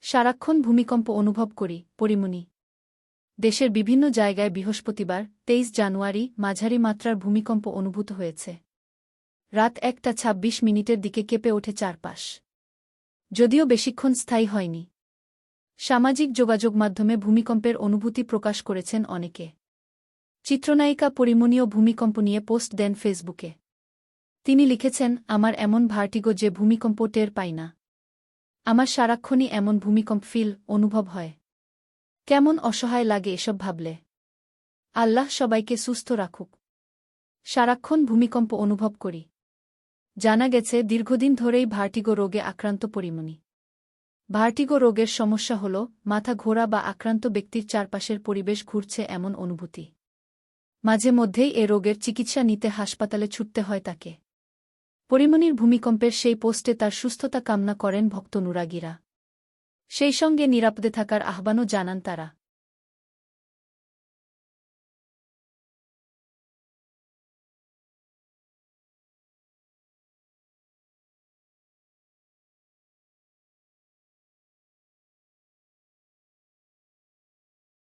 সারাক্ষণ ভূমিকম্প অনুভব করি, পরিমণি। দেশের বিভিন্ন জায়গায় বৃহস্পতিবার ২৩ জানুয়ারি মাঝারি মাত্রার ভূমিকম্প অনুভূত হয়েছে। রাত ১টা ২৬ দিকে কেঁপে ওঠে চারপাশ। যদিও বেশিক্ষণ স্থায়ী হয়নি। সামাজিক যোগাযোগ মাধ্যমে ভূমিকম্পের অনুভূতি প্রকাশ করেছেন অনেকে। চিত্রনায়িকা পরিমণিও ভূমিকম্প নিয়ে পোস্ট দেন ফেসবুকে। তিনি লিখেছেন, আমার এমন ভার্টিগো যে ভূমিকম্প টের পাই না। আমার সারাক্ষণই এমন ভূমিকম্প অনুভব হয়। কেমন অসহায় লাগে এসব ভাবলে। আল্লাহ সবাইকে সুস্থ রাখুক। সারাক্ষণ ভূমিকম্প অনুভব করি। জানা গেছে দীর্ঘদিন ধরেই ভার্টিগো রোগে আক্রান্ত পরিমণি। ভার্টিগো রোগের সমস্যা হল মাথা ঘোরা বা আক্রান্ত ব্যক্তির চারপাশের পরিবেশ ঘুরছে এমন অনুভূতি। মাঝে মধ্যেই এ রোগের চিকিৎসা নিতে হাসপাতালে ছুটতে হয় তাকে। পরিমণির ভূমিকম্পের সেই পোস্টে তার সুস্থতা কামনা করেন ভক্ত নুরাগীরা। সেই সঙ্গে নিরাপদে থাকার আহ্বানও জানান তারা।